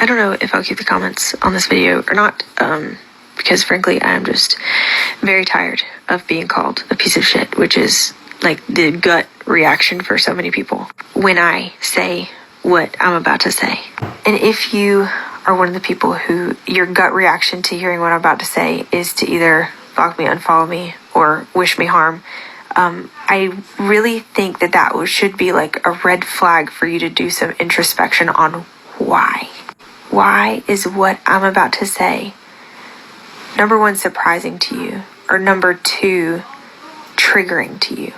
I don't know if I'll keep the comments on this video or not, because frankly, I am just very tired of being called a piece of shit, which is like the gut reaction for so many people when I say what I'm about to say. And if you are one of the people who your gut reaction to hearing what I'm about to say is to either block me, unfollow me, or wish me harm, I really think that should be like a red flag for you to do some introspection on why. Why is what I'm about to say, number one, surprising to you, or number two, triggering to you?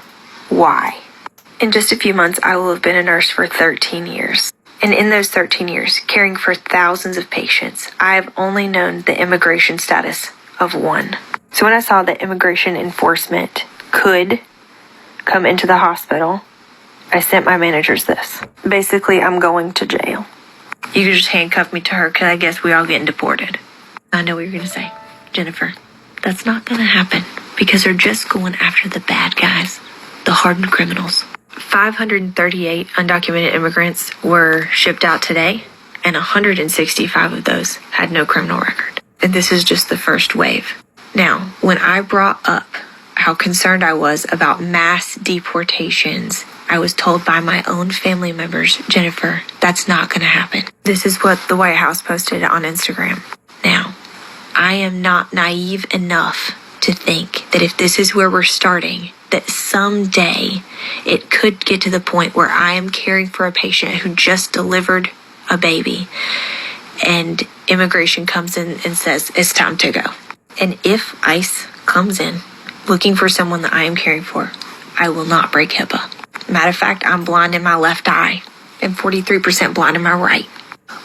Why? In just a few months, I will have been a nurse for 13 years. And in those 13 years, caring for thousands of patients, I have only known the immigration status of one. So when I saw that immigration enforcement could come into the hospital, I sent my managers this. Basically, I'm going to jail. You can just handcuff me to her because I guess we all getting deported. I know what you're going to say, Jennifer. That's not going to happen because they're just going after the bad guys, the hardened criminals. 538 undocumented immigrants were shipped out today, and 165 of those had no criminal record. And this is just the first wave. Now, when I brought up how concerned I was about mass deportations, I was told by my own family members, Jennifer, that's not going to happen. This is what the White House posted on Instagram. Now, I am not naive enough to think that if this is where we're starting, that someday it could get to the point where I am caring for a patient who just delivered a baby and immigration comes in and says, it's time to go. And if ICE comes in looking for someone that I am caring for, I will not break HIPAA. Matter of fact, I'm blind in my left eye and 43% blind in my right.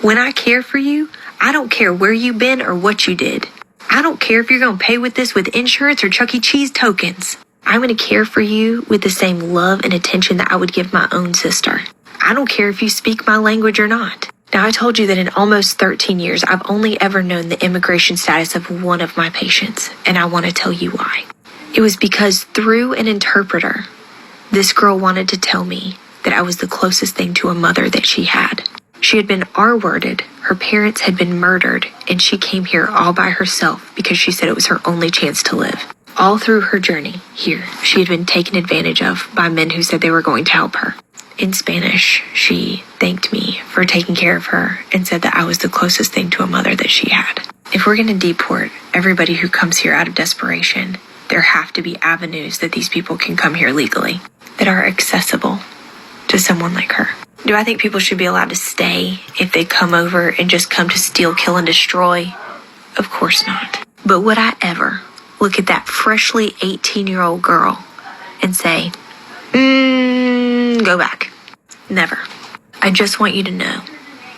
When I care for you, I don't care where you've been or what you did. I don't care if you're going to pay with this with insurance or Chuck E. Cheese tokens. I'm going to care for you with the same love and attention that I would give my own sister. I don't care if you speak my language or not. Now, I told you that in almost 13 years, I've only ever known the immigration status of one of my patients, and I want to tell you why. It was because through an interpreter, this girl wanted to tell me that I was the closest thing to a mother that she had. She had been R-worded, her parents had been murdered, and she came here all by herself because she said it was her only chance to live. All through her journey here, she had been taken advantage of by men who said they were going to help her. In Spanish, she thanked me for taking care of her and said that I was the closest thing to a mother that she had. If we're going to deport everybody who comes here out of desperation, there have to be avenues that these people can come here legally that are accessible to someone like her. Do I think people should be allowed to stay if they come over and just come to steal, kill, and destroy? Of course not. But would I ever look at that freshly 18-year-old girl and say, go back? Never. I just want you to know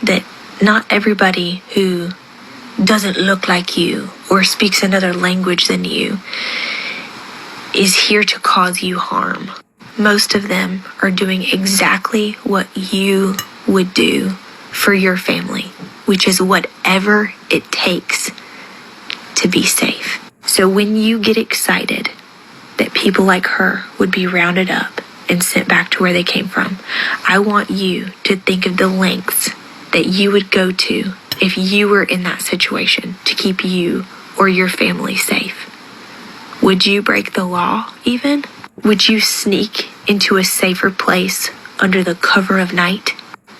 that not everybody who doesn't look like you or speaks another language than you is here to cause you harm. Most of them are doing exactly what you would do for your family, which is whatever it takes to be safe. So when you get excited that people like her would be rounded up and sent back to where they came from, I want you to think of the lengths that you would go to if you were in that situation to keep you or your family safe. Would you break the law even? Would you sneak into a safer place under the cover of night?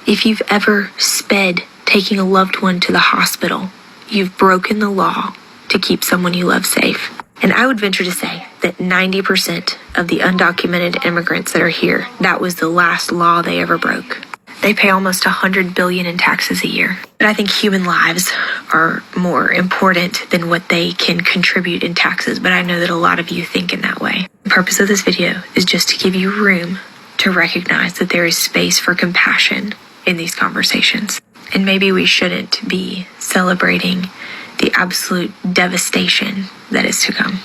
If you've ever sped taking a loved one to the hospital, you've broken the law to keep someone you love safe. And I would venture to say that 90% of the undocumented immigrants that are here, that was the last law they ever broke. They pay almost $100 billion in taxes a year. But I think human lives are more important than what they can contribute in taxes, but I know that a lot of you think in that way. The purpose of this video is just to give you room to recognize that there is space for compassion in these conversations. And maybe we shouldn't be celebrating the absolute devastation that is to come.